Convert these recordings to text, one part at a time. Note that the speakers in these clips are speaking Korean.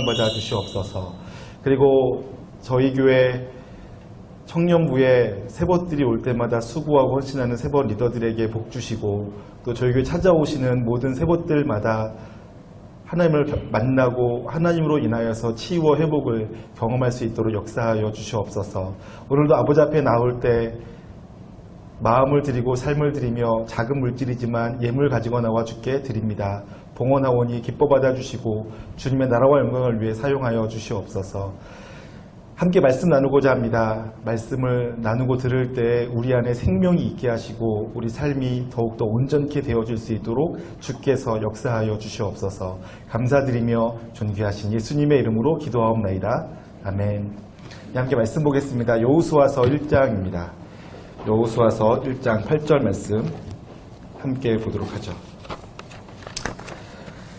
받아 주시옵소서. 그리고 저희 교회 청년부에 세벗들이 올 때마다 수고하고 헌신하는 세벗 리더들에게 복 주시고, 또 저희 교회 찾아오시는 모든 세벗들마다 하나님을 만나고 하나님으로 인하여서 치유와 회복을 경험할 수 있도록 역사하여 주시옵소서. 오늘도 아버지 앞에 나올 때 마음을 드리고 삶을 드리며 작은 물질이지만 예물 가지고 나와 주께 드립니다. 봉헌하오니 기뻐 받아주시고 주님의 나라와 영광을 위해 사용하여 주시옵소서. 함께 말씀 나누고자 합니다. 말씀을 나누고 들을 때 우리 안에 생명이 있게 하시고 우리 삶이 더욱더 온전케 되어질 수 있도록 주께서 역사하여 주시옵소서. 감사드리며 존귀하신 예수님의 이름으로 기도하옵나이다. 아멘. 함께 말씀 보겠습니다. 여호수아서 1장입니다. 여호수아서 1장 8절 말씀 함께 보도록 하죠.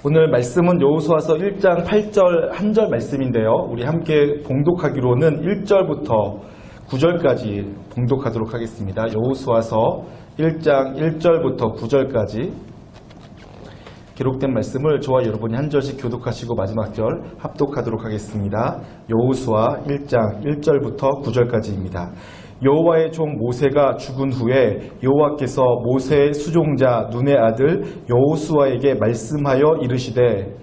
오늘 말씀은 여호수아서 1장 8절 한 절 말씀인데요. 우리 함께 봉독하기로는 1절부터 9절까지 봉독하도록 하겠습니다. 여호수아서 1장 1절부터 9절까지 기록된 말씀을 저와 여러분이 한 절씩 교독하시고 마지막 절 합독하도록 하겠습니다. 여호수아 1장 1절부터 9절까지입니다. 여호와의 종 모세가 죽은 후에 여호와께서 모세의 수종자 눈의 아들 여호수아에게 말씀하여 이르시되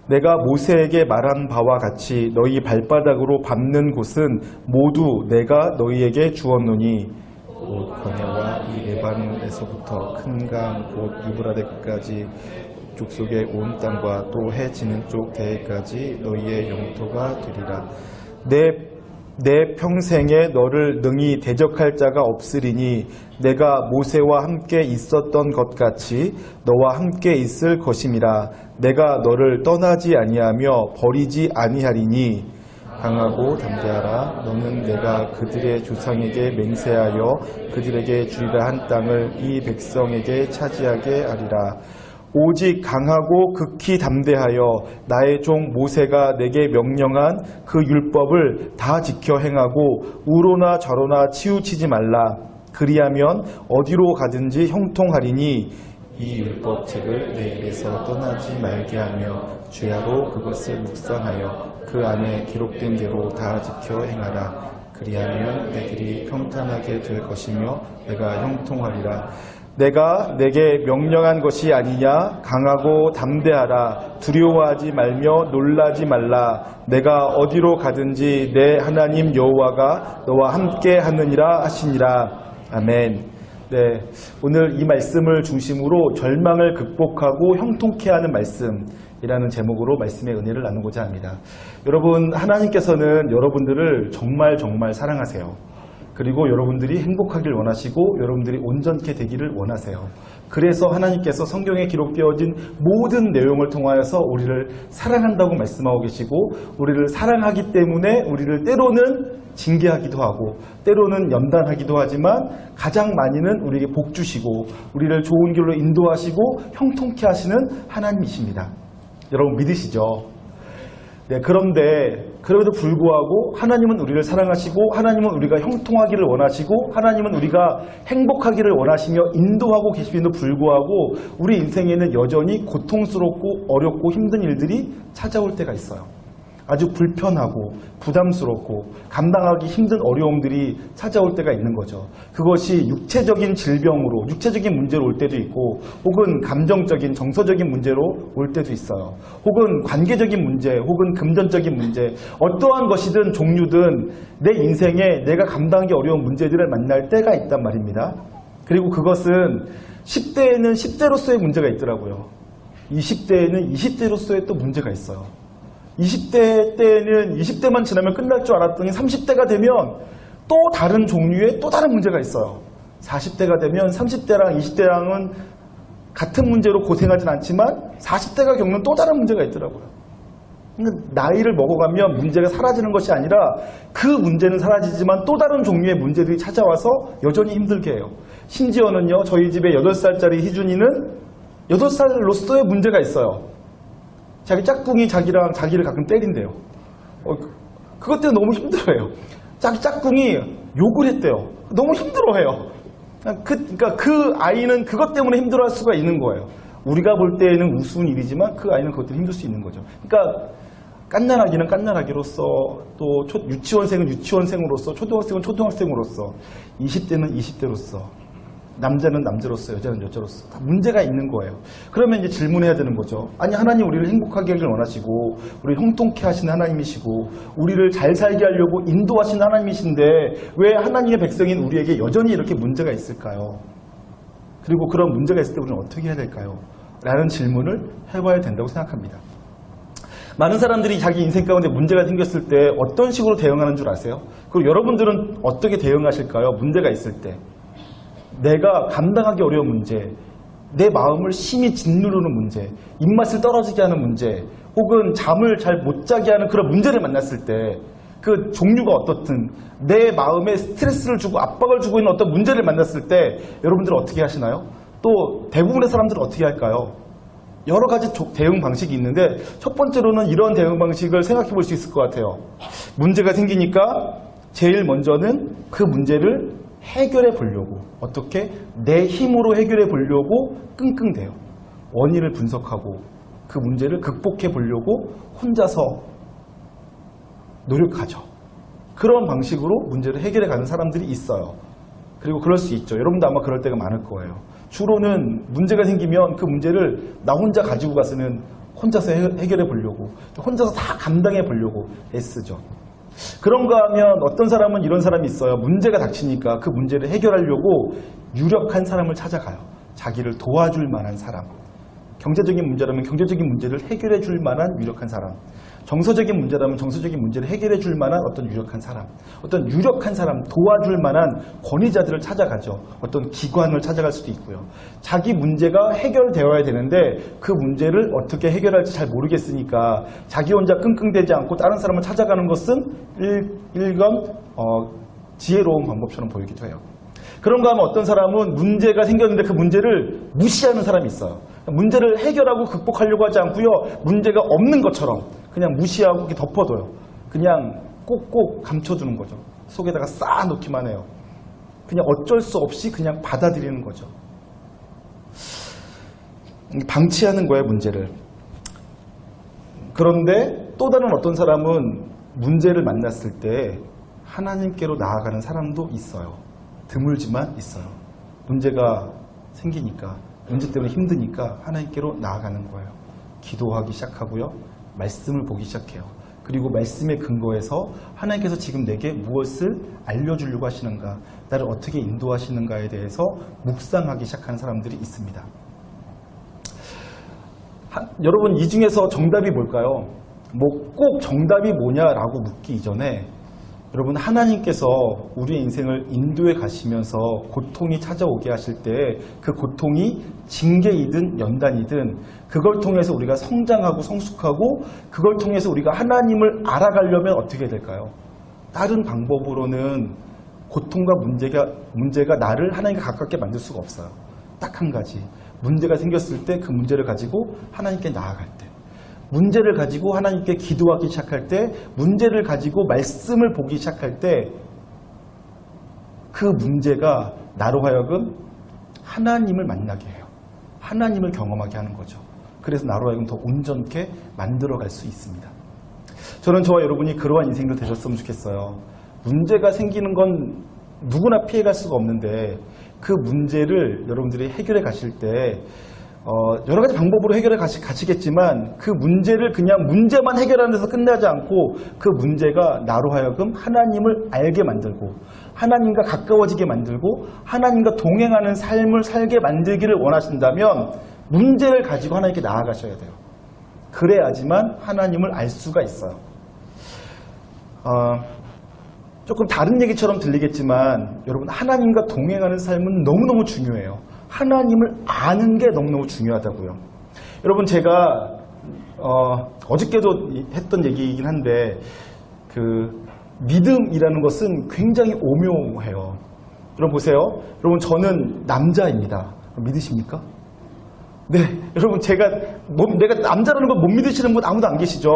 내가 모세에게 말한 바와 같이 너희 발바닥으로 밟는 곳은 모두 내가 너희에게 주었노니 곧 광야와 이 레바논에서부터 큰 강 곧 유브라데까지 족속의 온 땅과 또 해 지는 쪽 대해까지 너희의 영토가 되리라. 내 평생에 너를 능히 대적할 자가 없으리니 내가 모세와 함께 있었던 것 같이 너와 함께 있을 것임이라. 내가 너를 떠나지 아니하며 버리지 아니하리니 강하고 담대하라. 너는 내가 그들의 조상에게 맹세하여 그들에게 주리라 한 땅을 이 백성에게 차지하게 하리라. 오직 강하고 극히 담대하여 나의 종 모세가 내게 명령한 그 율법을 다 지켜 행하고 우로나 저로나 치우치지 말라. 그리하면 어디로 가든지 형통하리니 이 율법책을 내 입에서 떠나지 말게 하며 주야로 그것을 묵상하여 그 안에 기록된 대로 다 지켜 행하라. 그리하면 내들이 평탄하게 될 것이며 내가 형통하리라. 내가 내게 명령한 것이 아니냐? 강하고 담대하라. 두려워하지 말며 놀라지 말라. 내가 어디로 가든지 내 하나님 여호와가 너와 함께 하느니라 하시니라. 아멘. 네, 오늘 이 말씀을 중심으로 절망을 극복하고 형통케 하는 말씀이라는 제목으로 말씀의 은혜를 나누고자 합니다. 여러분, 하나님께서는 여러분들을 정말 사랑하세요. 그리고 여러분들이 행복하길 원하시고 여러분들이 온전케 되기를 원하세요. 그래서 하나님께서 성경에 기록되어진 모든 내용을 통하여서 우리를 사랑한다고 말씀하고 계시고, 우리를 사랑하기 때문에 우리를 때로는 징계하기도 하고 때로는 연단하기도 하지만 가장 많이는 우리에게 복 주시고 우리를 좋은 길로 인도하시고 형통케 하시는 하나님이십니다. 여러분 믿으시죠? 네, 그런데 그럼에도 불구하고 하나님은 우리를 사랑하시고 하나님은 우리가 형통하기를 원하시고 하나님은 우리가 행복하기를 원하시며 인도하고 계심에도 불구하고 우리 인생에는 여전히 고통스럽고 어렵고 힘든 일들이 찾아올 때가 있어요. 아주 불편하고 부담스럽고 감당하기 힘든 어려움들이 찾아올 때가 있는 거죠. 그것이 육체적인 질병으로, 육체적인 문제로 올 때도 있고, 혹은 감정적인, 정서적인 문제로 올 때도 있어요. 혹은 관계적인 문제, 혹은 금전적인 문제, 어떠한 것이든 종류든 내 인생에 내가 감당하기 어려운 문제들을 만날 때가 있단 말입니다. 그리고 그것은 10대에는 10대로서의 문제가 있더라고요. 20대에는 20대로서의 또 문제가 있어요. 20대 때는 20대만 지나면 끝날 줄 알았더니 30대가 되면 또 다른 종류의 또 다른 문제가 있어요. 40대가 되면 30대랑 20대랑은 같은 문제로 고생하진 않지만 40대가 겪는 또 다른 문제가 있더라고요. 그러니까 나이를 먹어가면 문제가 사라지는 것이 아니라 그 문제는 사라지지만 또 다른 종류의 문제들이 찾아와서 여전히 힘들게 해요. 심지어는요, 저희 집에 8살짜리 희준이는 8살로서의 문제가 있어요. 자기 짝꿍이 자기를 가끔 때린대요. 그것 때문에 너무 힘들어요. 자기 짝꿍이 욕을 했대요. 너무 힘들어해요. 그러니까 그 아이는 그것 때문에 힘들어할 수가 있는 거예요. 우리가 볼 때에는 우스운 일이지만 그 아이는 그것 때문에 힘들 수 있는 거죠. 그러니까 깐난아기는 깐난아기로서, 또 유치원생은 유치원생으로서, 초등학생은 초등학생으로서, 20대는 20대로서, 남자는 남자로서, 여자는 여자로서 다 문제가 있는 거예요. 그러면 이제 질문해야 되는 거죠. 아니, 하나님 우리를 행복하게 하길 원하시고, 우리를 형통케 하시는 하나님이시고, 우리를 잘 살게 하려고 인도하시는 하나님이신데 왜 하나님의 백성인 우리에게 여전히 이렇게 문제가 있을까요? 그리고 그런 문제가 있을 때 우리는 어떻게 해야 될까요? 라는 질문을 해봐야 된다고 생각합니다. 많은 사람들이 자기 인생 가운데 문제가 생겼을 때 어떤 식으로 대응하는 줄 아세요? 그리고 여러분들은 어떻게 대응하실까요? 문제가 있을 때. 내가 감당하기 어려운 문제, 내 마음을 심히 짓누르는 문제, 입맛을 떨어지게 하는 문제, 혹은 잠을 잘 못 자게 하는 그런 문제를 만났을 때, 그 종류가 어떻든 내 마음에 스트레스를 주고 압박을 주고 있는 어떤 문제를 만났을 때 여러분들은 어떻게 하시나요? 또 대부분의 사람들은 어떻게 할까요? 여러 가지 대응 방식이 있는데 첫 번째로는 이런 대응 방식을 생각해 볼 수 있을 것 같아요. 문제가 생기니까 제일 먼저는 그 문제를 해결해 보려고, 어떻게 내 힘으로 해결해 보려고 끙끙대요. 원인을 분석하고 그 문제를 극복해 보려고 혼자서 노력하죠. 그런 방식으로 문제를 해결해 가는 사람들이 있어요. 그리고 그럴 수 있죠. 여러분도 아마 그럴 때가 많을 거예요. 주로는 문제가 생기면 그 문제를 나 혼자 가지고 가서는 혼자서 해결해 보려고, 혼자서 다 감당해 보려고 애쓰죠. 그런가 하면 어떤 사람은 이런 사람이 있어요. 문제가 닥치니까 그 문제를 해결하려고 유력한 사람을 찾아가요. 자기를 도와줄 만한 사람. 경제적인 문제라면 경제적인 문제를 해결해 줄 만한 유력한 사람. 정서적인 문제라면 정서적인 문제를 해결해 줄 만한 어떤 유력한 사람. 어떤 유력한 사람, 도와줄 만한 권위자들을 찾아가죠. 어떤 기관을 찾아갈 수도 있고요. 자기 문제가 해결되어야 되는데 그 문제를 어떻게 해결할지 잘 모르겠으니까 자기 혼자 끙끙대지 않고 다른 사람을 찾아가는 것은 일견 지혜로운 방법처럼 보이기도 해요. 그런가 하면 어떤 사람은 문제가 생겼는데 그 문제를 무시하는 사람이 있어요. 문제를 해결하고 극복하려고 하지 않고요. 문제가 없는 것처럼 그냥 무시하고 이렇게 덮어둬요. 그냥 꼭꼭 감춰두는 거죠. 속에다가 쌓아놓기만 해요. 그냥 어쩔 수 없이 그냥 받아들이는 거죠. 방치하는 거예요, 문제를. 그런데 또 다른 어떤 사람은 문제를 만났을 때 하나님께로 나아가는 사람도 있어요. 드물지만 있어요. 문제가 생기니까, 문제 때문에 힘드니까 하나님께로 나아가는 거예요. 기도하기 시작하고요. 말씀을 보기 시작해요. 그리고 말씀의 근거에서 하나님께서 지금 내게 무엇을 알려주려고 하시는가, 나를 어떻게 인도하시는가에 대해서 묵상하기 시작하는 사람들이 있습니다. 여러분, 이 중에서 정답이 뭘까요? 꼭 정답이 뭐냐라고 묻기 이전에 여러분, 하나님께서 우리의 인생을 인도해 가시면서 고통이 찾아오게 하실 때 그 고통이 징계이든 연단이든 그걸 통해서 우리가 성장하고 성숙하고 그걸 통해서 우리가 하나님을 알아가려면 어떻게 될까요? 다른 방법으로는 고통과 문제가 나를 하나님과 가깝게 만들 수가 없어요. 딱 한 가지. 문제가 생겼을 때 그 문제를 가지고 하나님께 나아갈 때, 문제를 가지고 하나님께 기도하기 시작할 때, 문제를 가지고 말씀을 보기 시작할 때 그 문제가 나로 하여금 하나님을 만나게 해요. 하나님을 경험하게 하는 거죠. 그래서 나로 하여금 더 온전케 만들어갈 수 있습니다. 저는 저와 여러분이 그러한 인생들 되셨으면 좋겠어요. 문제가 생기는 건 누구나 피해갈 수가 없는데 그 문제를 여러분들이 해결해 가실 때 여러 가지 방법으로 해결해 가시겠지만 그 문제를 그냥 문제만 해결하는 데서 끝나지 않고 그 문제가 나로 하여금 하나님을 알게 만들고 하나님과 가까워지게 만들고 하나님과 동행하는 삶을 살게 만들기를 원하신다면 문제를 가지고 하나님께 나아가셔야 돼요. 그래야지만 하나님을 알 수가 있어요. 조금 다른 얘기처럼 들리겠지만 여러분, 하나님과 동행하는 삶은 너무너무 중요해요. 하나님을 아는 게 너무너무 중요하다고요. 여러분, 제가 어저께도 했던 얘기이긴 한데 그 믿음이라는 것은 굉장히 오묘해요. 여러분 보세요. 여러분, 저는 남자입니다. 믿으십니까? 네, 여러분, 내가 남자라는 걸 못 믿으시는 분 아무도 안 계시죠?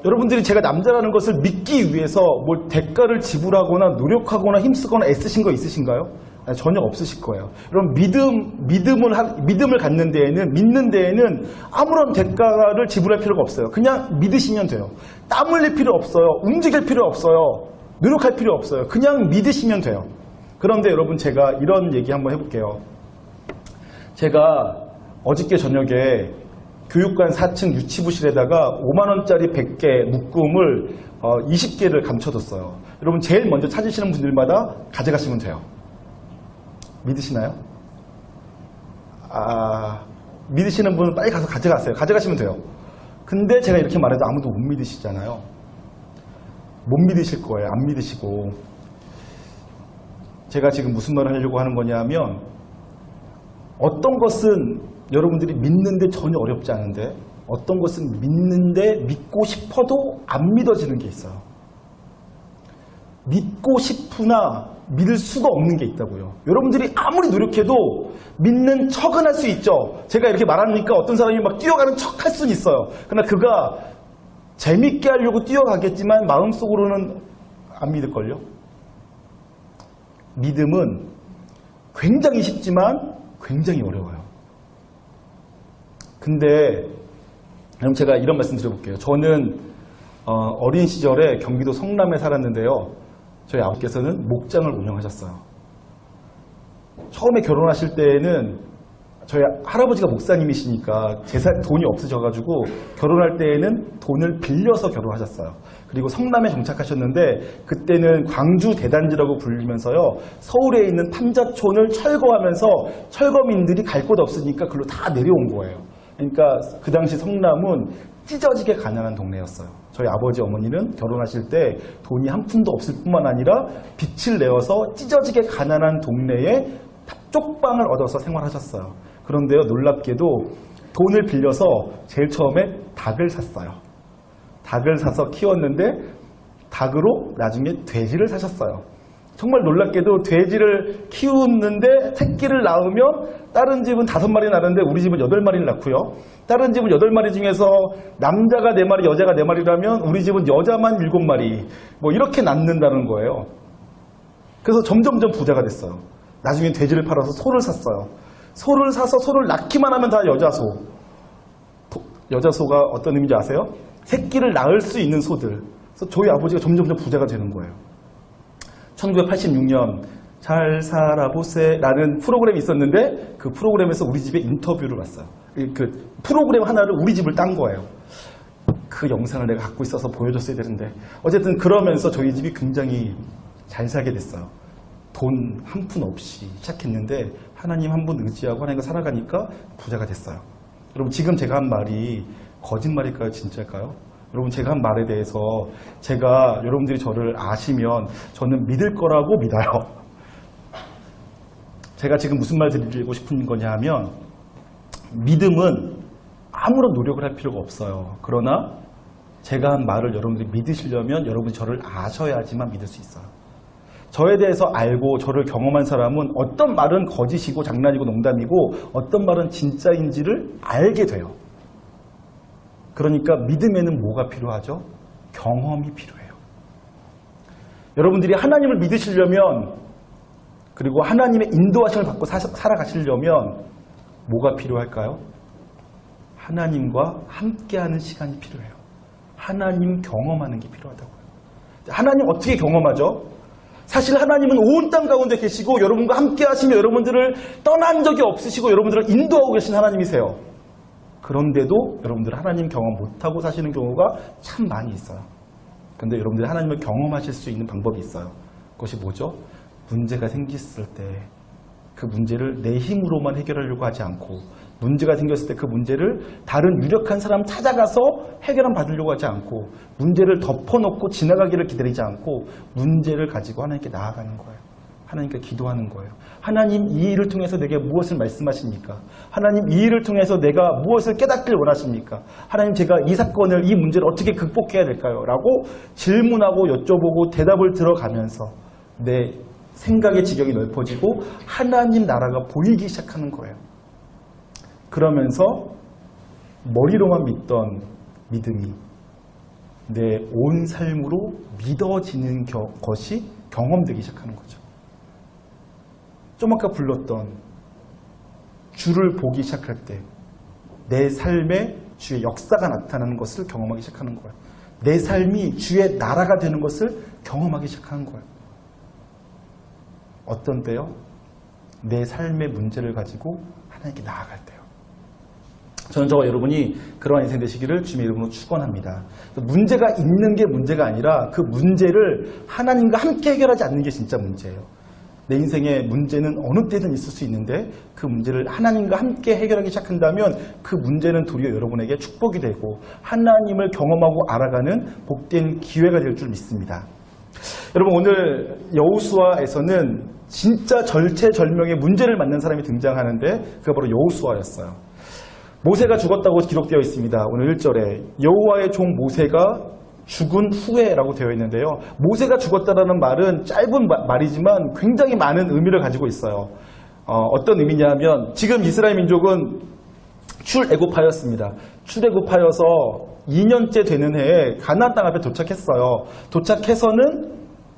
여러분들이 제가 남자라는 것을 믿기 위해서 뭘 대가를 지불하거나 노력하거나 힘쓰거나 애쓰신 거 있으신가요? 아니, 전혀 없으실 거예요. 여러분 믿음을 갖는 데에는 믿는 데에는 아무런 대가를 지불할 필요가 없어요. 그냥 믿으시면 돼요. 땀 흘릴 필요 없어요. 움직일 필요 없어요. 노력할 필요 없어요. 그냥 믿으시면 돼요. 그런데 여러분 제가 이런 얘기 한번 해볼게요. 제가 어저께 저녁에 교육관 4층 유치부실에다가 5만원짜리 100개 묶음을 20개를 감춰뒀어요. 여러분 제일 먼저 찾으시는 분들마다 가져가시면 돼요. 믿으시나요? 믿으시는 분은 빨리 가서 가져가세요. 가져가시면 돼요. 근데 제가 이렇게 말해도 아무도 못 믿으시잖아요. 못 믿으실 거예요. 안 믿으시고. 제가 지금 무슨 말을 하려고 하는 거냐면 어떤 것은 여러분들이 믿는데 전혀 어렵지 않은데 어떤 것은 믿는데 믿고 싶어도 안 믿어지는 게 있어요. 믿고 싶으나 믿을 수가 없는 게 있다고요. 여러분들이 아무리 노력해도 믿는 척은 할 수 있죠. 제가 이렇게 말하니까 어떤 사람이 막 뛰어가는 척 할 수는 있어요. 그러나 그가 재밌게 하려고 뛰어가겠지만 마음속으로는 안 믿을걸요. 믿음은 굉장히 쉽지만 굉장히 어려워요. 근데 그럼 제가 이런 말씀 드려볼게요. 저는 어린 시절에 경기도 성남에 살았는데요. 저희 아버지께서는 목장을 운영하셨어요. 처음에 결혼하실 때에는 저희 할아버지가 목사님이시니까 돈이 없으셔가지고 결혼할 때에는 돈을 빌려서 결혼하셨어요. 그리고 성남에 정착하셨는데 그때는 광주 대단지라고 불리면서요. 서울에 있는 탐자촌을 철거하면서 철거민들이 갈 곳 없으니까 그걸로 다 내려온 거예요. 그러니까 그 당시 성남은 찢어지게 가난한 동네였어요. 저희 아버지 어머니는 결혼하실 때 돈이 한 푼도 없을 뿐만 아니라 빚을 내어서 찢어지게 가난한 동네에 쪽방을 얻어서 생활하셨어요. 그런데요, 놀랍게도 돈을 빌려서 제일 처음에 닭을 샀어요. 닭을 사서 키웠는데 닭으로 나중에 돼지를 사셨어요. 정말 놀랍게도 돼지를 키우는데 새끼를 낳으면 다른 집은 5마리 낳는데 우리 집은 8마리를 낳고요. 다른 집은 8마리 중에서 남자가 4마리, 여자가 4마리라면 우리 집은 여자만 7마리. 뭐 이렇게 낳는다는 거예요. 그래서 점점점 부자가 됐어요. 나중에 돼지를 팔아서 소를 샀어요. 소를 사서 소를 낳기만 하면 다 여자소. 여자소가 어떤 의미인지 아세요? 새끼를 낳을 수 있는 소들. 그래서 저희 아버지가 점점점 부자가 되는 거예요. 1986년 잘 살아보세 라는 프로그램이 있었는데 그 프로그램에서 우리 집에 인터뷰를 왔어요. 그 프로그램 하나를 우리 집을 딴 거예요. 그 영상을 내가 갖고 있어서 보여줬어야 되는데 어쨌든 그러면서 저희 집이 굉장히 잘 살게 됐어요. 돈 한 푼 없이 시작했는데 하나님 한 분 의지하고 하나님과 살아가니까 부자가 됐어요. 여러분 지금 제가 한 말이 거짓말일까요? 진짜일까요? 여러분 제가 한 말에 대해서 제가 여러분들이 저를 아시면 저는 믿을 거라고 믿어요. 제가 지금 무슨 말 드리고 싶은 거냐 하면 믿음은 아무런 노력을 할 필요가 없어요. 그러나 제가 한 말을 여러분들이 믿으시려면 여러분이 저를 아셔야지만 믿을 수 있어요. 저에 대해서 알고 저를 경험한 사람은 어떤 말은 거짓이고 장난이고 농담이고 어떤 말은 진짜인지를 알게 돼요. 그러니까 믿음에는 뭐가 필요하죠? 경험이 필요해요. 여러분들이 하나님을 믿으시려면 그리고 하나님의 인도하심을 받고 살아가시려면 뭐가 필요할까요? 하나님과 함께하는 시간이 필요해요. 하나님 경험하는 게 필요하다고요. 하나님 어떻게 경험하죠? 사실 하나님은 온 땅 가운데 계시고 여러분과 함께 하시며 여러분들을 떠난 적이 없으시고 여러분들을 인도하고 계신 하나님이세요. 그런데도 여러분들 하나님 경험 못하고 사시는 경우가 참 많이 있어요. 그런데 여러분들이 하나님을 경험하실 수 있는 방법이 있어요. 그것이 뭐죠? 문제가 생겼을 때 그 문제를 내 힘으로만 해결하려고 하지 않고 문제가 생겼을 때 그 문제를 다른 유력한 사람 찾아가서 해결함 받으려고 하지 않고 문제를 덮어놓고 지나가기를 기다리지 않고 문제를 가지고 하나님께 나아가는 거예요. 하나님께 기도하는 거예요. 하나님 이 일을 통해서 내게 무엇을 말씀하십니까? 하나님 이 일을 통해서 내가 무엇을 깨닫길 원하십니까? 하나님 제가 이 사건을 이 문제를 어떻게 극복해야 될까요? 라고 질문하고 여쭤보고 대답을 들어가면서 내 생각의 지경이 넓어지고 하나님 나라가 보이기 시작하는 거예요. 그러면서 머리로만 믿던 믿음이 내 온 삶으로 믿어지는 것이 경험되기 시작하는 거죠. 좀 아까 불렀던 주를 보기 시작할 때 내 삶에 주의 역사가 나타나는 것을 경험하기 시작하는 거예요. 내 삶이 주의 나라가 되는 것을 경험하기 시작하는 거예요. 어떤 때요? 내 삶의 문제를 가지고 하나님께 나아갈 때요. 저는 저와 여러분이 그러한 인생 되시기를 주님의 이름으로 축원합니다. 문제가 있는 게 문제가 아니라 그 문제를 하나님과 함께 해결하지 않는 게 진짜 문제예요. 내 인생의 문제는 어느 때든 있을 수 있는데 그 문제를 하나님과 함께 해결하기 시작한다면 그 문제는 도리어 여러분에게 축복이 되고 하나님을 경험하고 알아가는 복된 기회가 될 줄 믿습니다. 여러분, 오늘 여호수아에서는 진짜 절체절명의 문제를 맞는 사람이 등장하는데 그가 바로 여호수아였어요. 모세가 죽었다고 기록되어 있습니다. 오늘 1절에 여호와의 종 모세가 죽은 후에라고 되어 있는데요. 모세가 죽었다라는 말은 짧은 말이지만 굉장히 많은 의미를 가지고 있어요. 어떤 의미냐면 지금 이스라엘 민족은 출애굽하였습니다. 출애굽하여서 2년째 되는 해에 가나안 땅 앞에 도착했어요. 도착해서는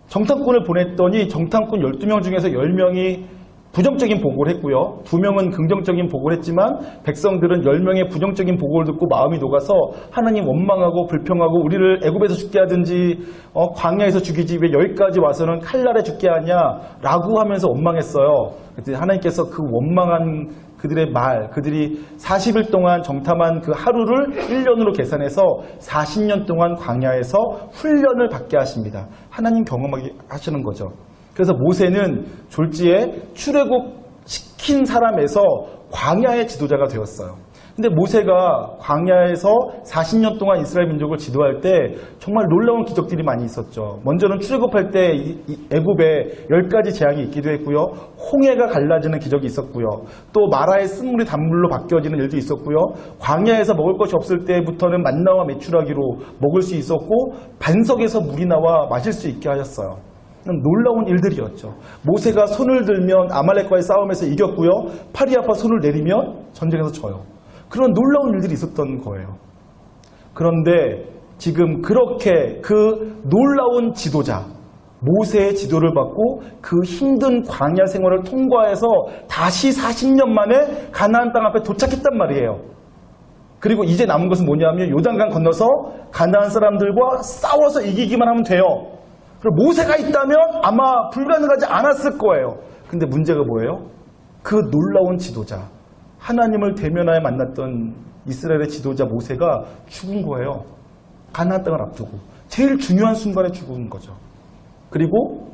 정탐꾼을 보냈더니 정탐꾼 12명 중에서 10명이 부정적인 보고를 했고요. 2명은 긍정적인 보고를 했지만 백성들은 10명의 부정적인 보고를 듣고 마음이 녹아서 하나님 원망하고 불평하고 우리를 애굽에서 죽게 하든지 광야에서 죽이지 왜 여기까지 와서는 칼날에 죽게 하냐 라고 하면서 원망했어요. 그때 하나님께서 그 원망한 그들의 말, 그들이 40일 동안 정탐한 그 하루를 1년으로 계산해서 40년 동안 광야에서 훈련을 받게 하십니다. 하나님 경험하게 하시는 거죠. 그래서 모세는 졸지에 출애굽시킨 사람에서 광야의 지도자가 되었어요. 근데 모세가 광야에서 40년 동안 이스라엘 민족을 지도할 때 정말 놀라운 기적들이 많이 있었죠. 먼저는 출애굽할 때 애굽에 10가지 재앙이 있기도 했고요. 홍해가 갈라지는 기적이 있었고요. 또 마라의 쓴물이 단물로 바뀌어지는 일도 있었고요. 광야에서 먹을 것이 없을 때부터는 만나와 메추라기로 먹을 수 있었고 반석에서 물이 나와 마실 수 있게 하셨어요. 놀라운 일들이었죠. 모세가 손을 들면 아말렉과의 싸움에서 이겼고요. 팔이 아파 손을 내리면 전쟁에서 져요. 그런 놀라운 일들이 있었던 거예요. 그런데 지금 그렇게 그 놀라운 지도자 모세의 지도를 받고 그 힘든 광야 생활을 통과해서 다시 40년 만에 가나안 땅 앞에 도착했단 말이에요. 그리고 이제 남은 것은 뭐냐면 요단강 건너서 가나안 사람들과 싸워서 이기기만 하면 돼요. 그리고 모세가 있다면 아마 불가능하지 않았을 거예요. 근데 문제가 뭐예요? 그 놀라운 지도자, 하나님을 대면하여 만났던 이스라엘의 지도자 모세가 죽은 거예요. 가나안 땅을 앞두고 제일 중요한 순간에 죽은 거죠. 그리고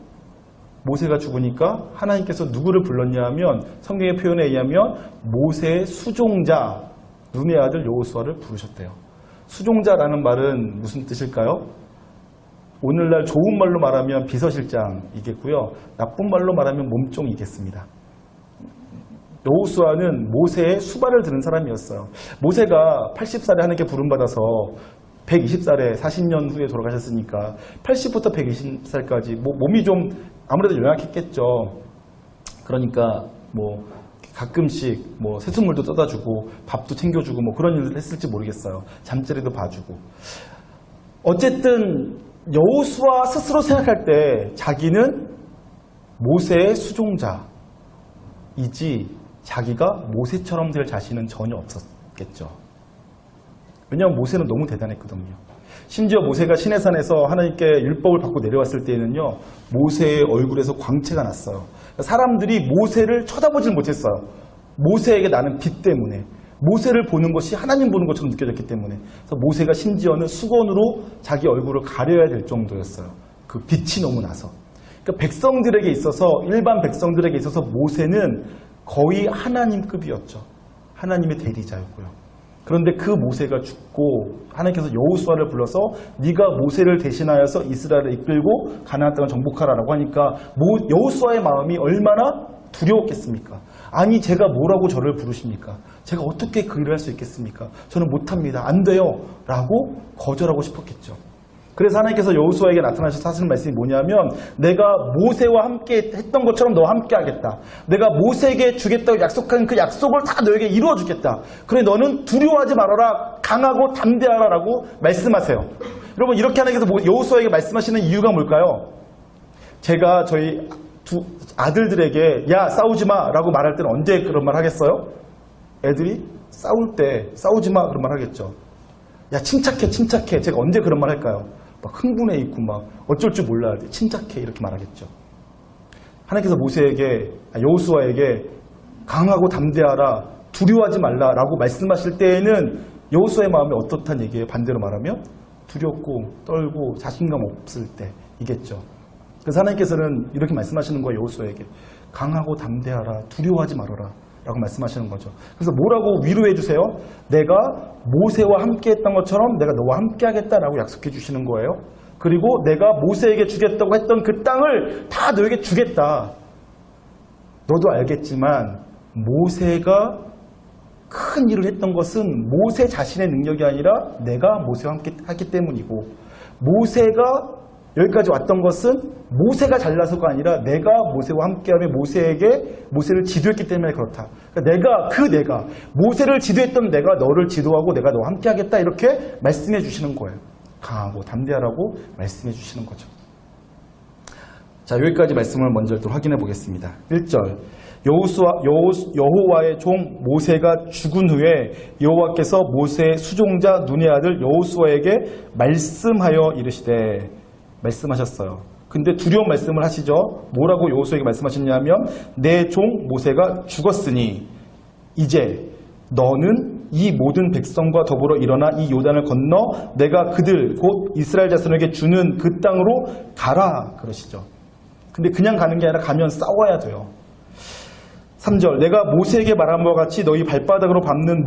모세가 죽으니까 하나님께서 누구를 불렀냐 하면 성경의 표현에 의하면 모세의 수종자 눈의 아들 여호수아를 부르셨대요. 수종자라는 말은 무슨 뜻일까요? 오늘날 좋은 말로 말하면 비서실장이겠고요. 나쁜 말로 말하면 몸종이겠습니다. 여호수아는 모세의 수발을 들은 사람이었어요. 모세가 80살에 하나님께 부름받아서 120살에 40년 후에 돌아가셨으니까 80부터 120살까지 몸이 좀 아무래도 연약했겠죠. 그러니까 가끔씩 세숫물도 떠다 주고 밥도 챙겨주고 그런 일을 했을지 모르겠어요. 잠자리도 봐주고. 어쨌든 여호수아 스스로 생각할 때 자기는 모세의 수종자이지 자기가 모세처럼 될 자신은 전혀 없었겠죠. 왜냐하면 모세는 너무 대단했거든요. 심지어 모세가 시내산에서 하나님께 율법을 받고 내려왔을 때에는요, 모세의 얼굴에서 광채가 났어요. 사람들이 모세를 쳐다보질 못했어요. 모세에게 나는 빛 때문에. 모세를 보는 것이 하나님 보는 것처럼 느껴졌기 때문에. 그래서 모세가 심지어는 수건으로 자기 얼굴을 가려야 될 정도였어요. 그 빛이 너무 나서. 그러니까 백성들에게 있어서, 일반 백성들에게 있어서 모세는 거의 하나님급이었죠. 하나님의 대리자였고요. 그런데 그 모세가 죽고 하나님께서 여호수아를 불러서 네가 모세를 대신하여서 이스라엘을 이끌고 가나안 땅을 정복하라라고 하니까 여호수아의 마음이 얼마나 두려웠겠습니까? 아니 제가 뭐라고 저를 부르십니까? 제가 어떻게 그 일을 할 수 있겠습니까? 저는 못합니다. 안 돼요. 라고 거절하고 싶었겠죠. 그래서 하나님께서 여호수아에게 나타나셔서 하시는 말씀이 뭐냐면 내가 모세와 함께 했던 것처럼 너와 함께 하겠다. 내가 모세에게 주겠다고 약속한 그 약속을 다 너에게 이루어 주겠다. 그래 너는 두려워하지 말아라. 강하고 담대하라 라고 말씀하세요. 여러분 이렇게 하나님께서 여호수아에게 말씀하시는 이유가 뭘까요? 제가 저희 두 아들들에게 야 싸우지 마 라고 말할 때는 언제 그런 말 하겠어요? 애들이 싸울 때 싸우지 마 그런 말 하겠죠. 야 침착해 침착해 제가 언제 그런 말 할까요? 막 흥분해 있고 막 어쩔 줄 몰라 침착해 이렇게 말하겠죠. 하나님께서 모세에게 여호수아에게 강하고 담대하라 두려워하지 말라라고 말씀하실 때에는 여호수아의 마음이 어떻단 얘기예요? 반대로 말하면 두렵고 떨고 자신감 없을 때이겠죠. 그래서 하나님께서는 이렇게 말씀하시는 거예요. 여호수아에게 강하고 담대하라 두려워하지 말아라 라고 말씀하시는 거죠. 그래서 뭐라고 위로해 주세요? 내가 모세와 함께 했던 것처럼 내가 너와 함께 하겠다라고 약속해 주시는 거예요. 그리고 내가 모세에게 주겠다고 했던 그 땅을 다 너에게 주겠다. 너도 알겠지만 모세가 큰 일을 했던 것은 모세 자신의 능력이 아니라 내가 모세와 함께 하기 때문이고 모세가 여기까지 왔던 것은 모세가 잘나서가 아니라 내가 모세와 함께하며 모세를 지도했기 때문에 그렇다. 그러니까 내가 모세를 지도했던 내가 너를 지도하고 내가 너와 함께하겠다 이렇게 말씀해 주시는 거예요. 강하고 담대하라고 말씀해 주시는 거죠. 자 여기까지 말씀을 먼저 또 확인해 보겠습니다. 1절 여호와의 종 모세가 죽은 후에 여호와께서 모세의 수종자 눈의 아들 여호수아에게 말씀하여 이르시되 말씀하셨어요. 근데 두려운 말씀을 하시죠. 뭐라고 여호수아에게 말씀하셨냐면 내 종 모세가 죽었으니 이제 너는 이 모든 백성과 더불어 일어나 이 요단을 건너 내가 그들 곧 이스라엘 자손에게 주는 그 땅으로 가라 그러시죠. 근데 그냥 가는 게 아니라 가면 싸워야 돼요. 3절 내가 모세에게 말한 바와 같이 너희 발바닥으로 밟는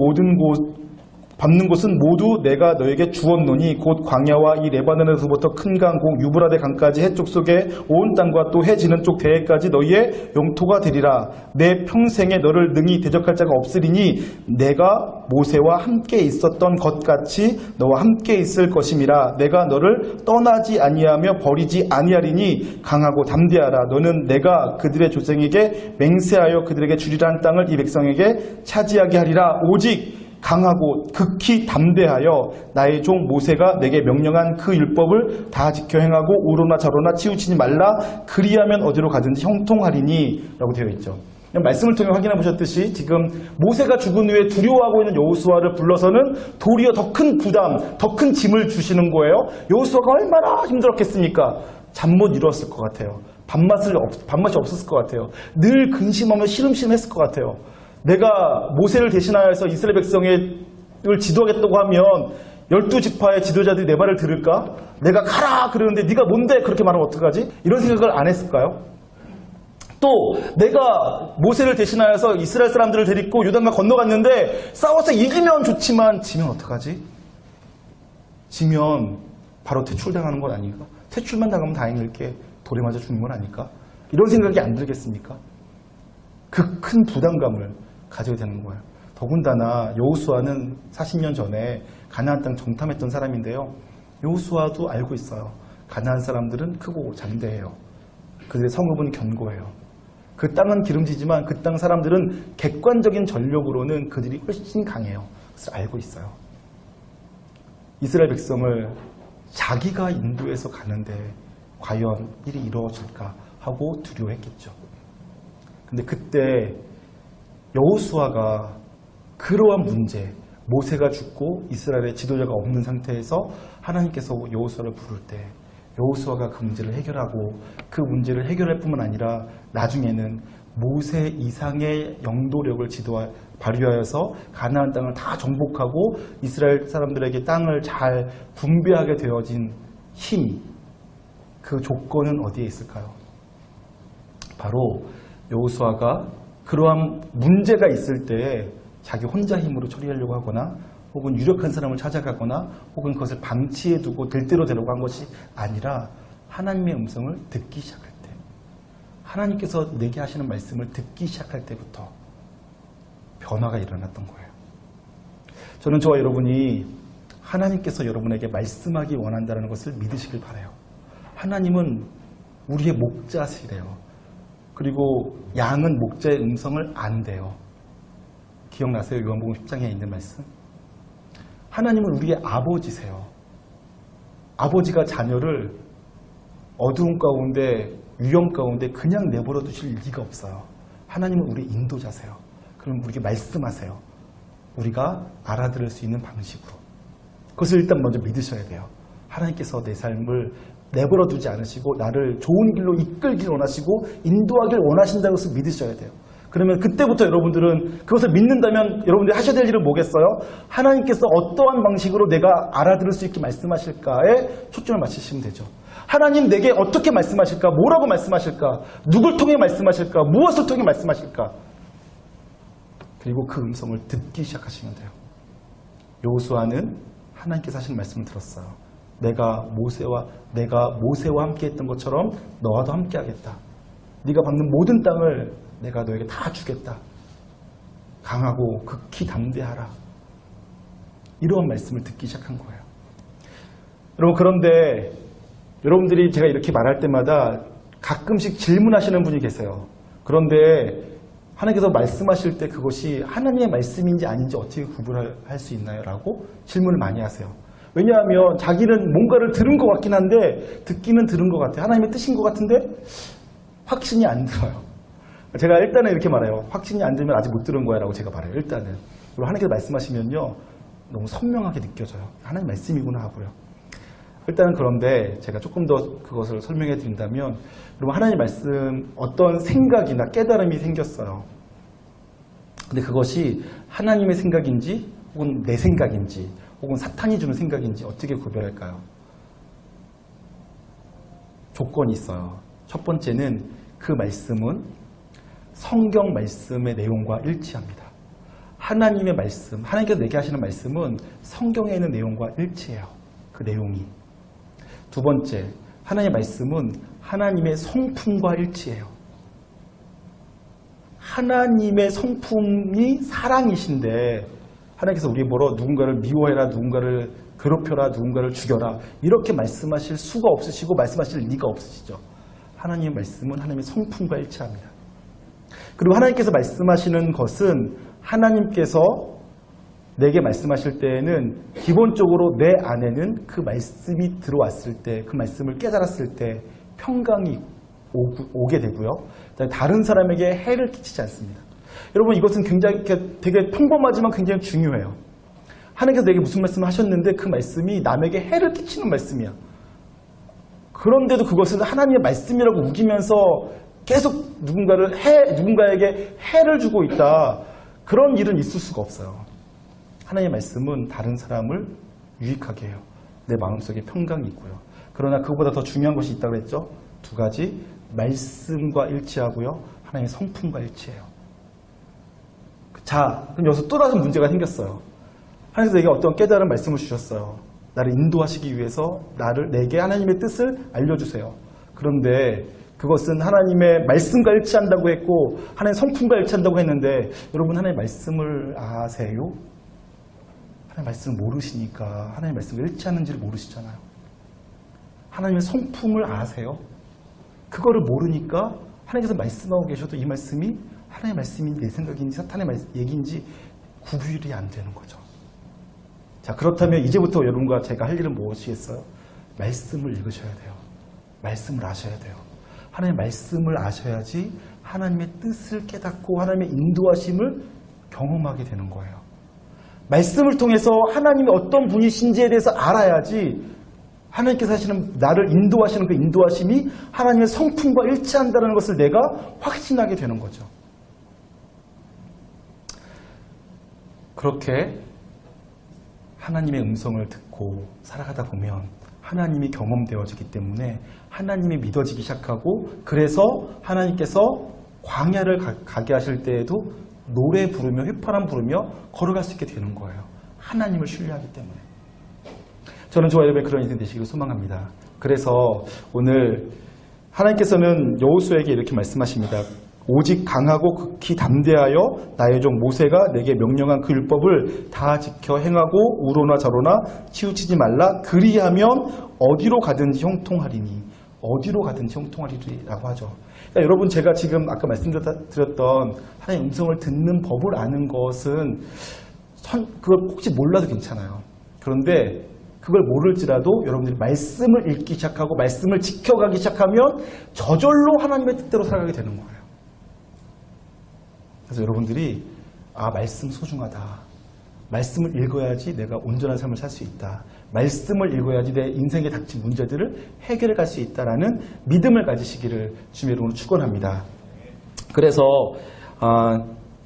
곳은 모두 내가 너에게 주었노니 곧 광야와 이 레바논에서부터 큰 강 곧 유브라데 강까지 해쪽 속에 온 땅과 또 해 지는 쪽 대해까지 너희의 영토가 되리라. 내 평생에 너를 능히 대적할 자가 없으리니 내가 모세와 함께 있었던 것 같이 너와 함께 있을 것임이라. 내가 너를 떠나지 아니하며 버리지 아니하리니 강하고 담대하라. 너는 내가 그들의 조상에게 맹세하여 그들에게 주리란 땅을 이 백성에게 차지하게 하리라. 오직 강하고 극히 담대하여 나의 종 모세가 내게 명령한 그 율법을 다 지켜 행하고 우로나 좌로나 치우치지 말라. 그리하면 어디로 가든지 형통하리니 라고 되어 있죠. 말씀을 통해 확인해 보셨듯이 지금 모세가 죽은 후에 두려워하고 있는 여호수아를 불러서는 도리어 더 큰 부담, 더 큰 짐을 주시는 거예요. 여호수아가 얼마나 힘들었겠습니까? 잠 못 이루었을 것 같아요. 밥맛이 없었을 것 같아요. 늘 근심하며 시름시름했을 것 같아요. 내가 모세를 대신하여서 이스라엘 백성을 지도하겠다고 하면 12지파의 지도자들이 내 말을 들을까? 내가 가라 그러는데 네가 뭔데 그렇게 말하면 어떡하지? 이런 생각을 안 했을까요? 또 내가 모세를 대신하여서 이스라엘 사람들을 데리고 요단강 건너갔는데 싸워서 이기면 좋지만 지면 어떡하지? 지면 바로 퇴출당하는 건 아닌가? 퇴출만 당하면 다행일 게 돌에 맞아 죽는 건 아닐까? 이런 생각이 안 들겠습니까? 그 큰 부담감을 가져야 되는 거예요. 더군다나 여호수아는 40년 전에 가나안 땅 정탐했던 사람인데요. 여호수아도 알고 있어요. 가나안 사람들은 크고 장대해요. 그들의 성읍은 견고해요. 그 땅은 기름지지만 그 땅 사람들은 객관적인 전력으로는 그들이 훨씬 강해요. 그래서 알고 있어요. 이스라엘 백성을 자기가 인도해서 가는데 과연 일이 이루어질까 하고 두려워했겠죠. 근데 그때 여호수아가 그러한 문제, 모세가 죽고 이스라엘의 지도자가 없는 상태에서 하나님께서 여호수아를 부를 때 여호수아가 그 문제를 해결하고 그 문제를 해결할 뿐만 아니라 나중에는 모세 이상의 영도력을 발휘하여서 가나안 땅을 다 정복하고 이스라엘 사람들에게 땅을 잘 분배하게 되어진 힘, 그 조건은 어디에 있을까요? 바로 여호수아가 그러한 문제가 있을 때에 자기 혼자 힘으로 처리하려고 하거나 혹은 유력한 사람을 찾아가거나 혹은 그것을 방치해두고 될 대로 되려고 한 것이 아니라 하나님의 음성을 듣기 시작할 때, 하나님께서 내게 하시는 말씀을 듣기 시작할 때부터 변화가 일어났던 거예요. 저는 저와 여러분이 하나님께서 여러분에게 말씀하기 원한다는 것을 믿으시길 바라요. 하나님은 우리의 목자시래요. 그리고 양은 목자의 음성을 안대요. 기억나세요? 요한복음 10장에 있는 말씀. 하나님은 우리의 아버지세요. 아버지가 자녀를 어두운 가운데, 위험 가운데 그냥 내버려 두실 리가 없어요. 하나님은 우리 인도자세요. 그럼 우리에게 말씀하세요. 우리가 알아들을 수 있는 방식으로. 그것을 일단 먼저 믿으셔야 돼요. 하나님께서 내 삶을 내버려 두지 않으시고 나를 좋은 길로 이끌길 원하시고 인도하길 원하신다는 것을 믿으셔야 돼요. 그러면 그때부터 여러분들은 그것을 믿는다면 여러분들이 하셔야 될 일은 뭐겠어요? 하나님께서 어떠한 방식으로 내가 알아들을 수 있게 말씀하실까에 초점을 맞추시면 되죠. 하나님 내게 어떻게 말씀하실까? 뭐라고 말씀하실까? 누굴 통해 말씀하실까? 무엇을 통해 말씀하실까? 그리고 그 음성을 듣기 시작하시면 돼요. 여호수아는 하나님께서 하시는 말씀을 들었어요. 내가 모세와 함께 했던 것처럼 너와도 함께 하겠다. 네가 받는 모든 땅을 내가 너에게 다 주겠다. 강하고 극히 담대하라. 이러한 말씀을 듣기 시작한 거예요. 여러분, 그런데 여러분들이 제가 이렇게 말할 때마다 가끔씩 질문하시는 분이 계세요. 그런데 하나님께서 말씀하실 때 그것이 하나님의 말씀인지 아닌지 어떻게 구분할 수 있나요? 라고 질문을 많이 하세요. 왜냐하면 자기는 뭔가를 들은 것 같긴 한데 듣기는 들은 것 같아요. 하나님의 뜻인 것 같은데 확신이 안 들어요. 제가 일단은 이렇게 말해요. 확신이 안 들면 아직 못 들은 거야 라고 제가 말해요. 일단은. 그리고 하나님께서 말씀하시면요. 너무 선명하게 느껴져요. 하나님 말씀이구나 하고요. 일단은 그런데 제가 조금 더 그것을 설명해 드린다면 여러분 하나님 말씀 어떤 생각이나 깨달음이 생겼어요. 근데 그것이 하나님의 생각인지 혹은 내 생각인지 혹은 사탄이 주는 생각인지 어떻게 구별할까요? 조건이 있어요. 첫 번째는 그 말씀은 성경 말씀의 내용과 일치합니다. 하나님의 말씀, 하나님께서 내게 하시는 말씀은 성경에 있는 내용과 일치해요. 그 내용이. 두 번째, 하나님의 말씀은 하나님의 성품과 일치해요. 하나님의 성품이 사랑이신데 하나님께서 우리 뭐로 누군가를 미워해라, 누군가를 괴롭혀라, 누군가를 죽여라 이렇게 말씀하실 수가 없으시고 말씀하실 리가 없으시죠. 하나님의 말씀은 하나님의 성품과 일치합니다. 그리고 하나님께서 말씀하시는 것은 하나님께서 내게 말씀하실 때에는 기본적으로 내 안에는 그 말씀이 들어왔을 때, 그 말씀을 깨달았을 때 평강이 오게 되고요. 다른 사람에게 해를 끼치지 않습니다. 여러분 이것은 굉장히 되게 평범하지만 굉장히 중요해요. 하나님께서 내게 무슨 말씀을 하셨는데 그 말씀이 남에게 해를 끼치는 말씀이야. 그런데도 그것은 하나님의 말씀이라고 우기면서 계속 누군가에게 해를 주고 있다. 그런 일은 있을 수가 없어요. 하나님의 말씀은 다른 사람을 유익하게 해요. 내 마음속에 평강이 있고요. 그러나 그것보다 더 중요한 것이 있다고 했죠. 두 가지, 말씀과 일치하고요. 하나님의 성품과 일치해요. 자, 그럼 여기서 또 다른 문제가 생겼어요. 하나님께서 내게 어떤 깨달은 말씀을 주셨어요. 나를 인도하시기 위해서 내게 하나님의 뜻을 알려주세요. 그런데 그것은 하나님의 말씀과 일치한다고 했고 하나님의 성품과 일치한다고 했는데 여러분 하나님의 말씀을 아세요? 하나님의 말씀을 모르시니까 하나님의 말씀과 일치하는지를 모르시잖아요. 하나님의 성품을 아세요? 그거를 모르니까 하나님께서 말씀하고 계셔도 이 말씀이 하나님의 말씀인지 내 생각인지 사탄의 얘기인지 구별이 안 되는 거죠. 자, 그렇다면 이제부터 여러분과 제가 할 일은 무엇이겠어요? 말씀을 읽으셔야 돼요. 말씀을 아셔야 돼요. 하나님의 말씀을 아셔야지 하나님의 뜻을 깨닫고 하나님의 인도하심을 경험하게 되는 거예요. 말씀을 통해서 하나님이 어떤 분이신지에 대해서 알아야지 하나님께서 하시는 나를 인도하시는 그 인도하심이 하나님의 성품과 일치한다는 것을 내가 확신하게 되는 거죠. 그렇게 하나님의 음성을 듣고 살아가다 보면 하나님이 경험되어지기 때문에 하나님이 믿어지기 시작하고 그래서 하나님께서 광야를 가게 하실 때에도 노래 부르며 휘파람 부르며 걸어갈 수 있게 되는 거예요. 하나님을 신뢰하기 때문에. 저는 저와 여러분의 그런 인생 되시기를 소망합니다. 그래서 오늘 하나님께서는 여호수아에게 이렇게 말씀하십니다. 오직 강하고 극히 담대하여 나의 종 모세가 내게 명령한 그 율법을 다 지켜 행하고 우로나 저로나 치우치지 말라. 그리하면 어디로 가든지 형통하리니. 어디로 가든지 형통하리라고 하죠. 그러니까 여러분, 제가 지금 아까 말씀드렸던 하나님의 음성을 듣는 법을 아는 것은 그걸 혹시 몰라도 괜찮아요. 그런데 그걸 모를지라도 여러분들이 말씀을 읽기 시작하고 말씀을 지켜가기 시작하면 저절로 하나님의 뜻대로 살아가게 되는 거예요. 그래서 여러분들이 말씀 소중하다. 말씀을 읽어야지 내가 온전한 삶을 살 수 있다. 말씀을 읽어야지 내 인생에 닥친 문제들을 해결해 갈 수 있다라는 믿음을 가지시기를 주님의 이름으로 축원합니다. 그래서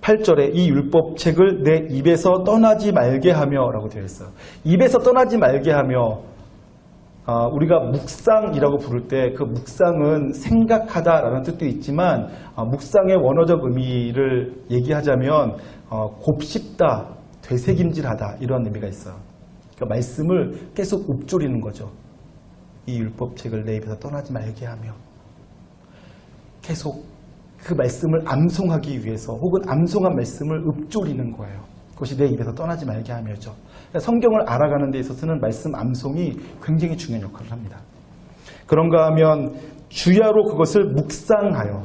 8절에 이 율법책을 내 입에서 떠나지 말게 하며 라고 되어 있어요. 입에서 떠나지 말게 하며, 우리가 묵상이라고 부를 때 그 묵상은 생각하다라는 뜻도 있지만 묵상의 원어적 의미를 얘기하자면 곱씹다, 되새김질하다 이런 의미가 있어요. 그러니까 말씀을 계속 읊조리는 거죠. 이 율법책을 내 입에서 떠나지 말게 하며 계속 그 말씀을 암송하기 위해서 혹은 암송한 말씀을 읊조리는 거예요. 그것이 내 입에서 떠나지 말게 하며죠. 그러니까 성경을 알아가는 데 있어서는 말씀 암송이 굉장히 중요한 역할을 합니다. 그런가 하면 주야로 그것을 묵상하여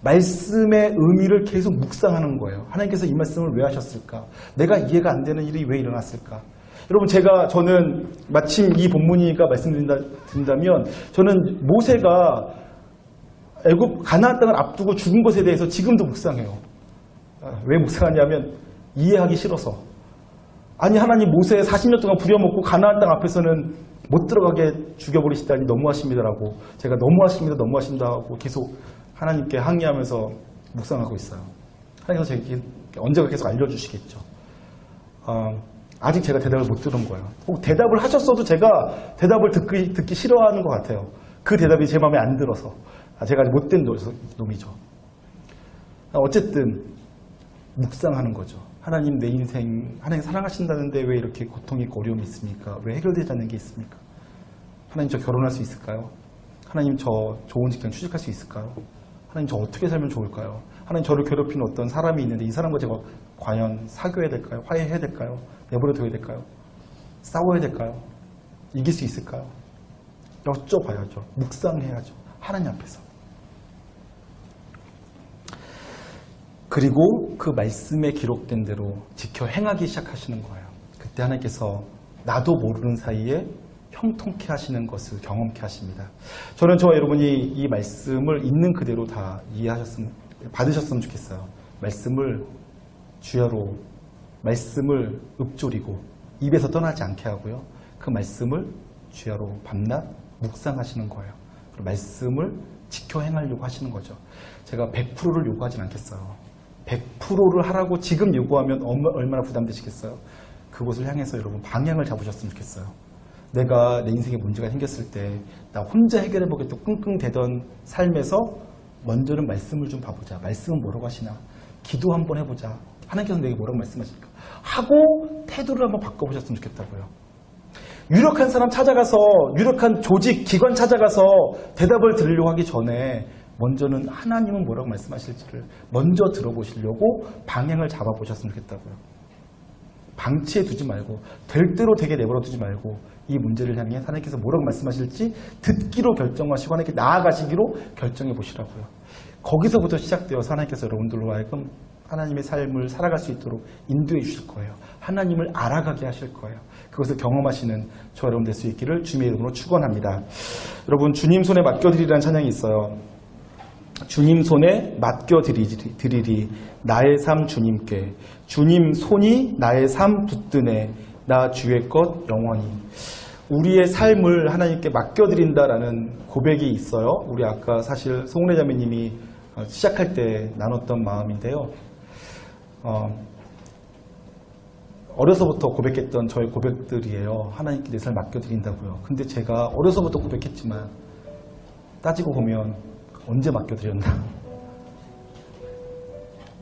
말씀의 의미를 계속 묵상하는 거예요. 하나님께서 이 말씀을 왜 하셨을까? 내가 이해가 안 되는 일이 왜 일어났을까? 여러분, 저는 마침 이 본문이니까 말씀드린다면 저는 모세가 애굽 가나안 땅을 앞두고 죽은 것에 대해서 지금도 묵상해요. 왜 묵상하냐면 이해하기 싫어서. 아니, 하나님 모세 40년 동안 부려먹고 가나안 땅 앞에서는 못 들어가게 죽여버리시다니 너무하십니다라고, 제가 너무하십니다 하고 계속 하나님께 항의하면서 묵상하고 있어요. 하나님께서 제게 언제가 계속 알려주시겠죠. 아직 제가 대답을 못 들은 거예요. 혹 대답을 하셨어도 제가 대답을 듣기 싫어하는 것 같아요. 그 대답이 제 마음에 안 들어서. 제가 아직 못된 놈이죠. 어쨌든 묵상하는 거죠. 하나님, 내 인생 하나님 사랑하신다는데 왜 이렇게 고통이 있고 어려움이 있습니까? 왜 해결되지 않는 게 있습니까? 하나님, 저 결혼할 수 있을까요? 하나님, 저 좋은 직장 취직할 수 있을까요? 하나님, 저 어떻게 살면 좋을까요? 하나님, 저를 괴롭히는 어떤 사람이 있는데 이 사람과 제가 과연 사귀어야 될까요? 화해해야 될까요? 내버려둬야 될까요? 싸워야 될까요? 이길 수 있을까요? 여쭤봐야죠. 묵상해야죠. 하나님 앞에서. 그리고 그 말씀에 기록된 대로 지켜 행하기 시작하시는 거예요. 그때 하나님께서 나도 모르는 사이에 형통케 하시는 것을 경험케 하십니다. 저는 저와 여러분이 이 말씀을 있는 그대로 다 받으셨으면 좋겠어요. 말씀을 주야로, 말씀을 읊조리고 입에서 떠나지 않게 하고요. 그 말씀을 주야로 밤낮 묵상하시는 거예요. 그리고 말씀을 지켜 행하려고 하시는 거죠. 제가 100%를 요구하진 않겠어요. 100%를 하라고 지금 요구하면 얼마나 부담되시겠어요? 그곳을 향해서 여러분 방향을 잡으셨으면 좋겠어요. 내가 내 인생에 문제가 생겼을 때 나 혼자 해결해보겠다고 끙끙대던 삶에서 먼저는 말씀을 좀 봐보자. 말씀은 뭐라고 하시나? 기도 한번 해보자. 하나님께서 내게 뭐라고 말씀하실까? 하고 태도를 한번 바꿔보셨으면 좋겠다고요. 유력한 사람 찾아가서, 유력한 조직, 기관 찾아가서 대답을 들으려고 하기 전에 먼저는 하나님은 뭐라고 말씀하실지를 먼저 들어보시려고 방향을 잡아보셨으면 좋겠다고요. 방치해 두지 말고, 될 대로 되게 내버려 두지 말고 이 문제를 향해 하나님께서 뭐라고 말씀하실지 듣기로 결정하시고 하나님께 나아가시기로 결정해 보시라고요. 거기서부터 시작되어서 하나님께서 여러분들로 하여금 하나님의 삶을 살아갈 수 있도록 인도해 주실 거예요. 하나님을 알아가게 하실 거예요. 그것을 경험하시는 저 여러분 될 수 있기를 주님의 이름으로 축원합니다. 여러분, 주님 손에 맡겨드리라는 찬양이 있어요. 주님 손에 맡겨드리리 나의 삶 주님께, 주님 손이 나의 삶 붙드네 나 주의 것 영원히. 우리의 삶을 하나님께 맡겨드린다라는 고백이 있어요. 우리 아까 사실 송은혜 자매님이 시작할 때 나눴던 마음인데요. 어려서부터 고백했던 저의 고백들이에요. 하나님께 내 삶을 맡겨드린다고요. 근데 제가 어려서부터 고백했지만 따지고 보면 언제 맡겨드렸나?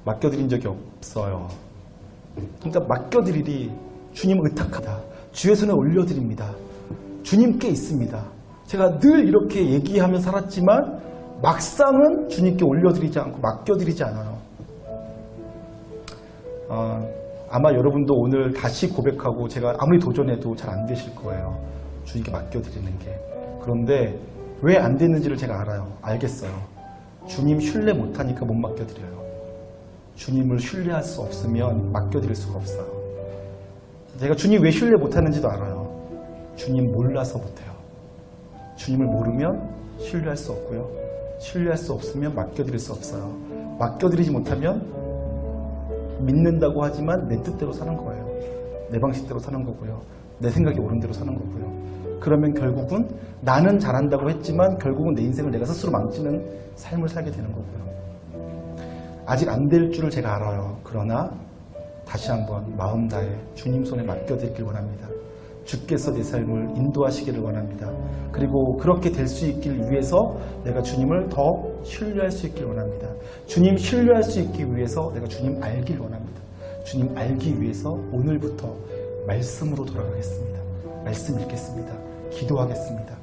맡겨드린 적이 없어요. 그러니까 맡겨드리리, 주님 의탁하다, 주의 손에 올려드립니다, 주님께 있습니다. 제가 늘 이렇게 얘기하며 살았지만 막상은 주님께 올려드리지 않고 맡겨드리지 않아요. 아마 여러분도 오늘 다시 고백하고 제가 아무리 도전해도 잘 안 되실 거예요. 주님께 맡겨드리는 게. 그런데 왜 안 되는지를 제가 알아요. 알겠어요. 주님 신뢰 못하니까 못 맡겨드려요. 주님을 신뢰할 수 없으면 맡겨드릴 수가 없어요. 제가 주님 왜 신뢰 못하는지도 알아요. 주님 몰라서 못해요. 주님을 모르면 신뢰할 수 없고요. 신뢰할 수 없으면 맡겨드릴 수 없어요. 맡겨드리지 못하면 믿는다고 하지만 내 뜻대로 사는 거예요. 내 방식대로 사는 거고요. 내 생각이 옳은 대로 사는 거고요. 그러면 결국은 나는 잘한다고 했지만 결국은 내 인생을 내가 스스로 망치는 삶을 살게 되는 거고요. 아직 안 될 줄을 제가 알아요. 그러나 다시 한번 마음 다해 주님 손에 맡겨드리길 원합니다. 주께서 내 삶을 인도하시기를 원합니다. 그리고 그렇게 될 수 있길 위해서 내가 주님을 더 신뢰할 수 있길 원합니다. 주님 신뢰할 수 있기 위해서 내가 주님 알길 원합니다. 주님 알기 위해서 오늘부터 말씀으로 돌아가겠습니다. 말씀 읽겠습니다. 기도하겠습니다.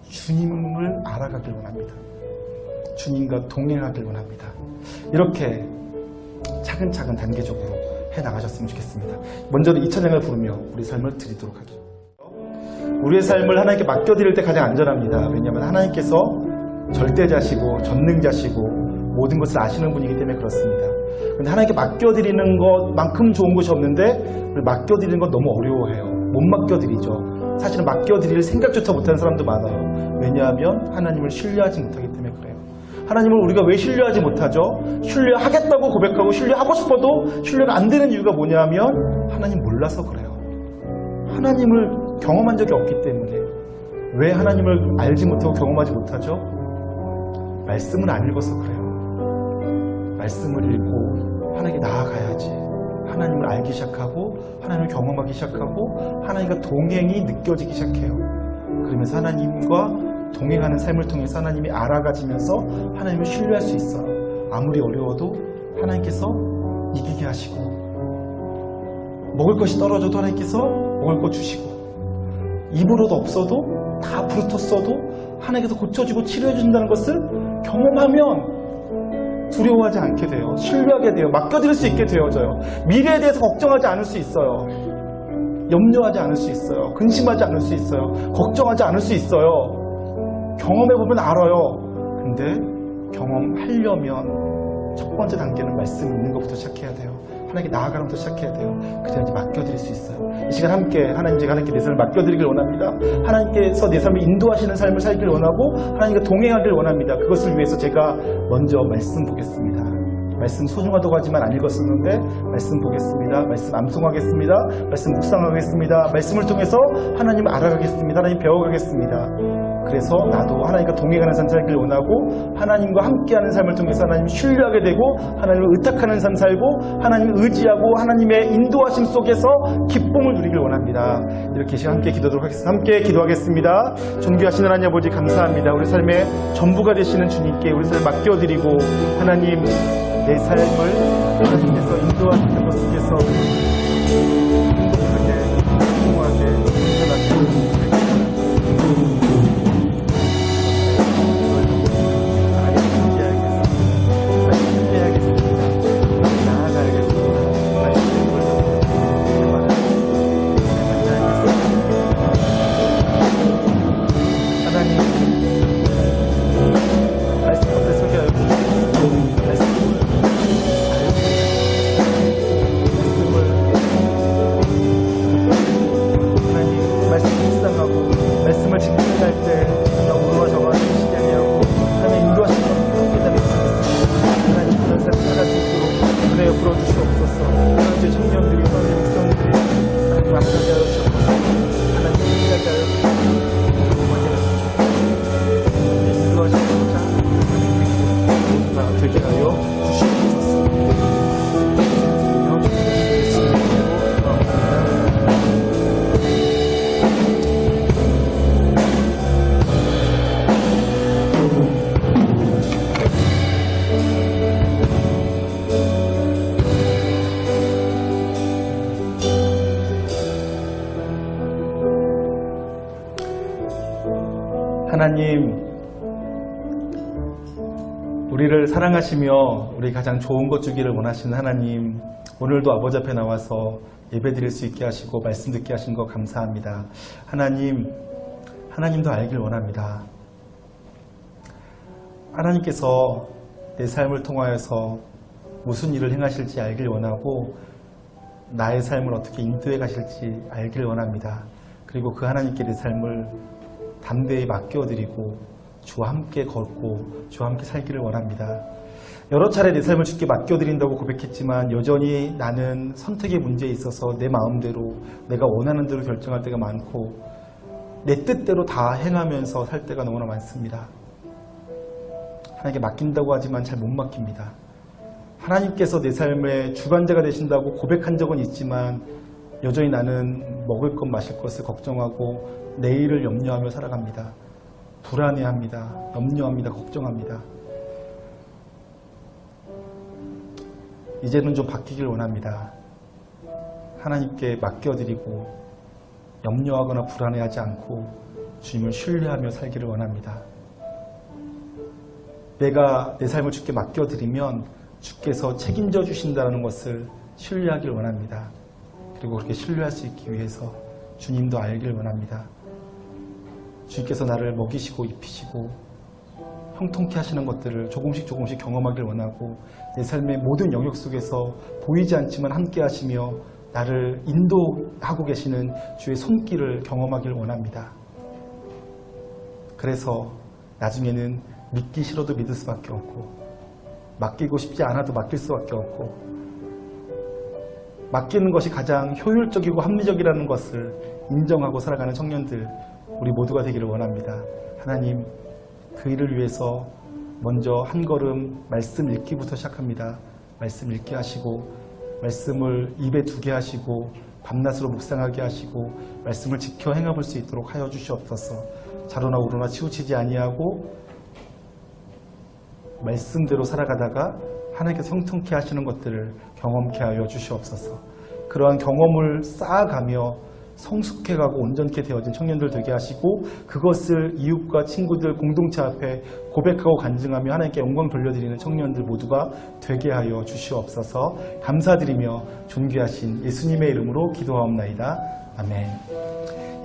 주님을 알아가길 원합니다. 주님과 동행하길 원합니다. 이렇게 차근차근 단계적으로 해나가셨으면 좋겠습니다. 먼저 이 찬양을 부르며 우리 삶을 드리도록 하죠. 우리의 삶을 하나님께 맡겨드릴 때 가장 안전합니다. 왜냐하면 하나님께서 절대자시고 전능자시고 모든 것을 아시는 분이기 때문에 그렇습니다. 그런데 하나님께 맡겨드리는 것만큼 좋은 것이 없는데 우리 맡겨드리는 건 너무 어려워해요. 못 맡겨드리죠. 사실은 맡겨드릴 생각조차 못하는 사람도 많아요. 왜냐하면 하나님을 신뢰하지 못하기 때문에 그래요. 하나님을 우리가 왜 신뢰하지 못하죠? 신뢰하겠다고 고백하고 신뢰하고 싶어도 신뢰가 안 되는 이유가 뭐냐면 하나님 몰라서 그래요. 하나님을 경험한 적이 없기 때문에. 왜 하나님을 알지 못하고 경험하지 못하죠? 말씀을 안 읽어서 그래요. 말씀을 읽고 하나님께 나아가야지. 하나님을 알기 시작하고 하나님을 경험하기 시작하고 하나님과 동행이 느껴지기 시작해요. 그러면서 하나님과 동행하는 삶을 통해서 하나님이 알아가지면서 하나님을 신뢰할 수 있어요. 아무리 어려워도 하나님께서 이기게 하시고 먹을 것이 떨어져도 하나님께서 먹을 것 주시고 입으로도 없어도 다 부르텄어도 하나님께서 고쳐주고 치료해 주신다는 것을 경험하면 두려워하지 않게 돼요. 신뢰하게 돼요. 맡겨드릴 수 있게 되어져요. 미래에 대해서 걱정하지 않을 수 있어요. 염려하지 않을 수 있어요. 근심하지 않을 수 있어요. 걱정하지 않을 수 있어요. 경험해보면 알아요. 근데 경험하려면 첫 번째 단계는 말씀 읽는 것부터 시작해야 돼요. 하나님께 나아가는 것부터 시작해야 돼요. 그래야지 맡겨드릴 수 있어요. 이 시간 함께 제가 하나님께 내 삶을 맡겨드리길 원합니다. 하나님께서 내 삶을 인도하시는 삶을 살길 원하고 하나님과 동행하길 원합니다. 그것을 위해서 제가 먼저 말씀 보겠습니다. 말씀 소중하다고 하지만 안 읽었었는데 말씀 보겠습니다. 말씀 암송하겠습니다. 말씀 묵상하겠습니다. 말씀을 통해서 하나님을 알아가겠습니다. 하나님 배워가겠습니다. 그래서 나도 하나님과 동행하는 삶 살기를 원하고 하나님과 함께하는 삶을 통해서 하나님을 신뢰하게 되고 하나님을 의탁하는 삶 살고 하나님을 의지하고 하나님의 인도하심 속에서 기쁨을 누리길 원합니다. 이렇게 시간 함께 기도하도록 하겠습니다. 함께 기도하겠습니다. 존귀하신 하나님 아버지 감사합니다. 우리 삶의 전부가 되시는 주님께 우리 삶을 맡겨드리고 하나님 내 삶을 하나님께서 인도하시는 것 속에서 행복하게 성공하게 안전하게 하나님, 우리를 사랑하시며 우리 가장 좋은 것 주기를 원하시는 하나님, 오늘도 아버지 앞에 나와서 예배드릴 수 있게 하시고 말씀 듣게 하신 거 감사합니다. 하나님도 알길 원합니다. 하나님께서 내 삶을 통하여서 무슨 일을 행하실지 알길 원하고 나의 삶을 어떻게 인도해 가실지 알길 원합니다. 그리고 그 하나님께 내 삶을 담대히 맡겨드리고 주와 함께 걷고 주와 함께 살기를 원합니다. 여러 차례 내 삶을 주께 맡겨드린다고 고백했지만 여전히 나는 선택의 문제에 있어서 내 마음대로 내가 원하는 대로 결정할 때가 많고 내 뜻대로 다 행하면서 살 때가 너무나 많습니다. 하나님께 맡긴다고 하지만 잘 못 맡깁니다. 하나님께서 내 삶의 주관자가 되신다고 고백한 적은 있지만 여전히 나는 먹을 것 마실 것을 걱정하고 내일을 염려하며 살아갑니다. 불안해합니다. 염려합니다. 걱정합니다. 이제는 좀 바뀌길 원합니다. 하나님께 맡겨드리고 염려하거나 불안해하지 않고 주님을 신뢰하며 살기를 원합니다. 내가 내 삶을 주께 맡겨드리면 주께서 책임져 주신다는 것을 신뢰하길 원합니다. 그리고 그렇게 신뢰할 수 있기 위해서 주님도 알길 원합니다. 주님께서 나를 먹이시고 입히시고 형통케 하시는 것들을 조금씩 경험하길 원하고 내 삶의 모든 영역 속에서 보이지 않지만 함께 하시며 나를 인도하고 계시는 주의 손길을 경험하길 원합니다. 그래서 나중에는 믿기 싫어도 믿을 수밖에 없고 맡기고 싶지 않아도 맡길 수밖에 없고 맡기는 것이 가장 효율적이고 합리적이라는 것을 인정하고 살아가는 청년들 우리 모두가 되기를 원합니다. 하나님, 그 일을 위해서 먼저 한 걸음 말씀 읽기부터 시작합니다. 말씀 읽게 하시고 말씀을 입에 두게 하시고 밤낮으로 묵상하게 하시고 말씀을 지켜 행해볼 수 있도록 하여 주시옵소서. 좌로나 우로나 치우치지 아니하고 말씀대로 살아가다가 하나님께서 형통케 하시는 것들을 경험케 하여 주시옵소서. 그러한 경험을 쌓아가며 성숙해가고 온전케 되어진 청년들 되게 하시고 그것을 이웃과 친구들 공동체 앞에 고백하고 간증하며 하나님께 영광 돌려드리는 청년들 모두가 되게 하여 주시옵소서. 감사드리며 존귀하신 예수님의 이름으로 기도하옵나이다. 아멘.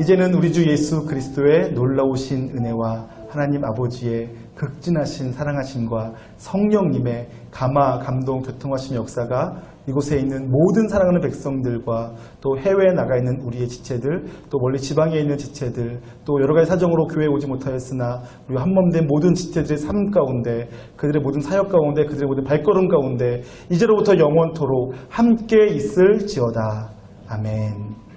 이제는 우리 주 예수 그리스도의 놀라우신 은혜와 하나님 아버지의 극진하신 사랑하심과 성령님의 감화, 감동, 교통하심 역사가 이곳에 있는 모든 사랑하는 백성들과 또 해외에 나가 있는 우리의 지체들, 또 멀리 지방에 있는 지체들, 또 여러 가지 사정으로 교회에 오지 못하였으나 우리 한몸된 모든 지체들의 삶 가운데, 그들의 모든 사역 가운데, 그들의 모든 발걸음 가운데 이제로부터 영원토록 함께 있을지어다. 아멘.